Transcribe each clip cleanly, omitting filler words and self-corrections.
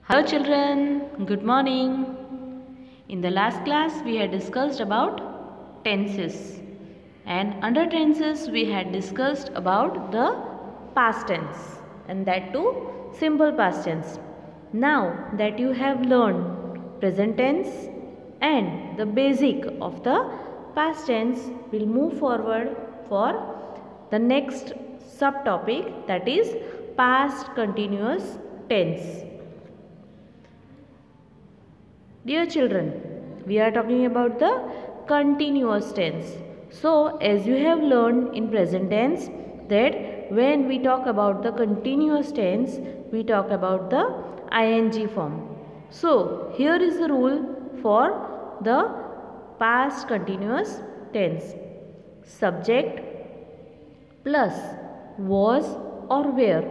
Hello children, good morning. In the last class we had discussed about tenses, and under tenses we had discussed about the past tense, and that too simple past tense. Now that you have learned present tense and the basic of the past tense, we'll move forward for the next subtopic, that is past continuous tense. Dear children, we are talking about the continuous tense. So, as you have learned in present tense that when we talk about the continuous tense, we talk about the ing form. So, here is the rule for the past continuous tense. Subject plus was or were.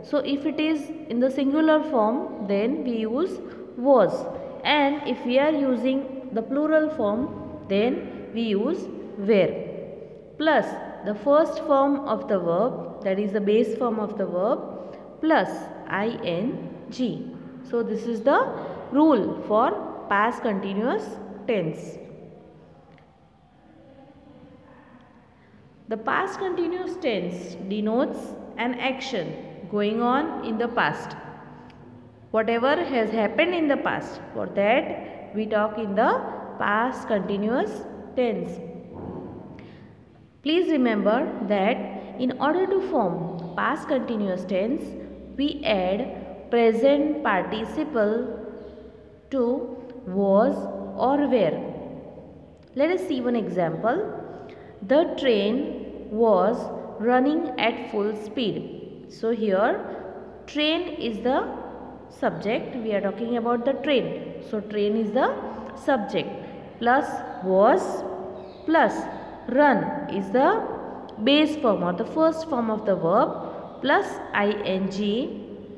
So, if it is in the singular form, then we use was. And if we are using the plural form, then we use were, plus the first form of the verb, that is the base form of the verb, plus ing. So this is the rule for past continuous tense. The past continuous tense denotes an action going on in the past. Whatever has happened in the past, for that we talk in the past continuous tense. Please remember that in order to form past continuous tense, we add present participle to was or were. Let us see one example. The train was running at full speed. So here train is the subject, we are talking about the train. So train is the subject, plus was plus run is the base form or the first form of the verb, plus ing.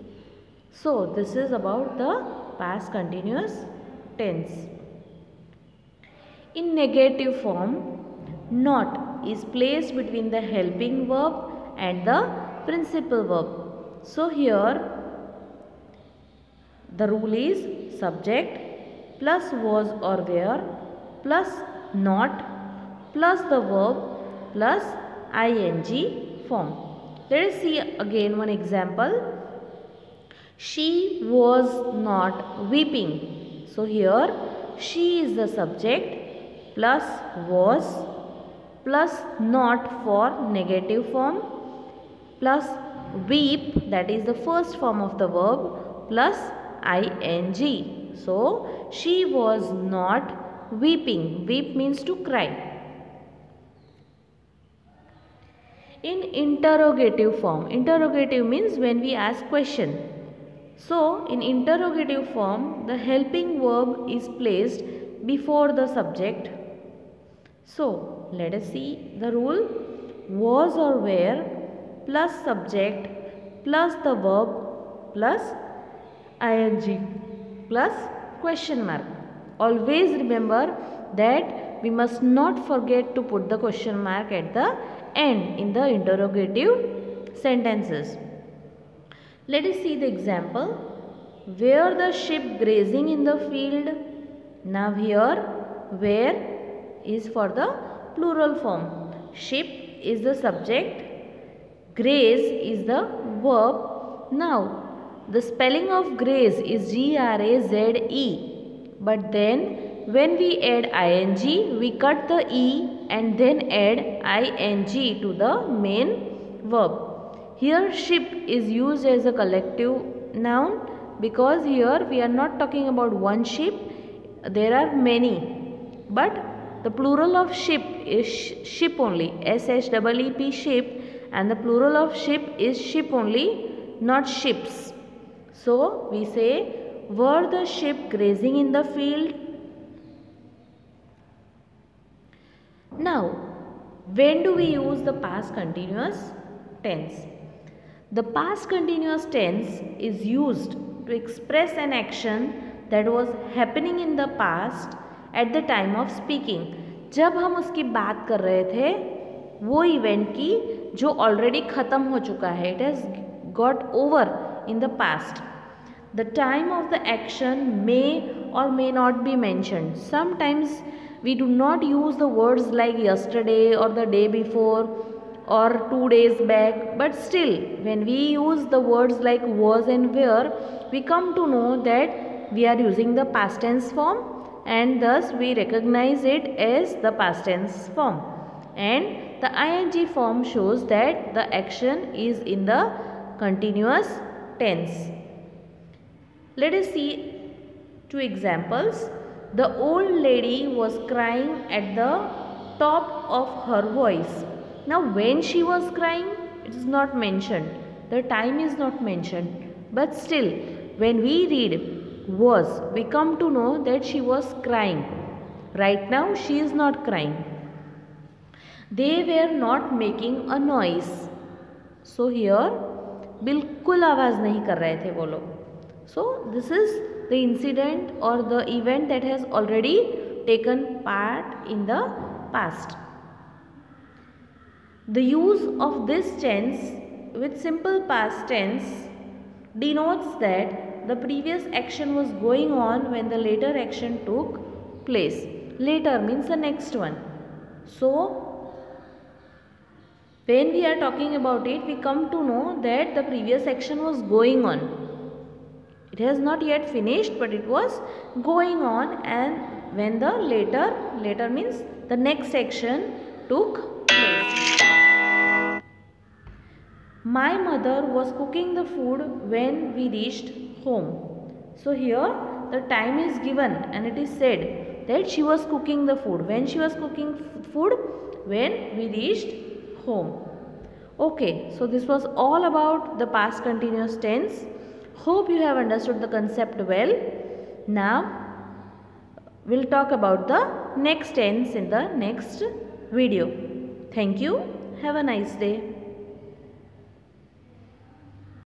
So this is about the past continuous tense. In negative form, not is placed between the helping verb and the principal verb. So here the rule is subject plus was or were plus not plus the verb plus ing form. Let us see again one example. She was not weeping. So here she is the subject plus was plus not for negative form plus weep, that is the first form of the verb, plus ing. So she was not weeping. Weep means to cry. In interrogative form, interrogative means when we ask question. So in interrogative form, the helping verb is placed before the subject. So let us see the rule. Was or were plus subject plus the verb plus ing plus question mark. Always remember that we must not forget to put the question mark at the end in the interrogative sentences. Let us see the example. Were the sheep grazing in the field? Now here where is for the plural form. Sheep is the subject, graze is the verb. Now the spelling of graze is G-R-A-Z-E, but then when we add ing, we cut the e and then add ing to the main verb. Here sheep is used as a collective noun because here we are not talking about one sheep, there are many, but the plural of sheep is sheep only, S-H-E-E-P, sheep, and the plural of sheep is sheep only, not ships. So we say, were the sheep grazing in the field? Now, when do we use the past continuous tense? The past continuous tense is used to express an action that was happening in the past at the time of speaking. जब हम उसकी बात कर रहे थे वो event की जो ऑलरेडी ख़त्म हो चुका है, it has got over in the past. the time of the action may or may not be mentioned. Sometimes we do not use the words like yesterday or the day before or 2 days back, but still when we use the words like was and were, we come to know that we are using the past tense form, and thus we recognize it as the past tense form, and the ing form shows that the action is in the continuous tense. Let us see two examples. The old lady was crying at the top of her voice. Now when she was crying, it is not mentioned. The time is not mentioned. But still, when we read was, we come to know that she was crying. Right now she is not crying. They were not making a noise. So here बिल्कुल आवाज़ नहीं कर रहे थे वो लोग. So this is the incident or the event that has already taken part in the past. The use of this tense with simple past tense denotes that the previous action was going on when the later action took place. Later means the next one. So when we are talking about it, we come to know that the previous action was going on. It has not yet finished, but it was going on, and when the later means the next action took place. My mother was cooking the food when we reached home. So here the time is given and it is said that she was cooking the food. When she was cooking food? When we reached home. Okay, so this was all about the past continuous tense. Hope you have understood the concept well. Now we'll talk about the next tense in the next video. Thank you. Have a nice day.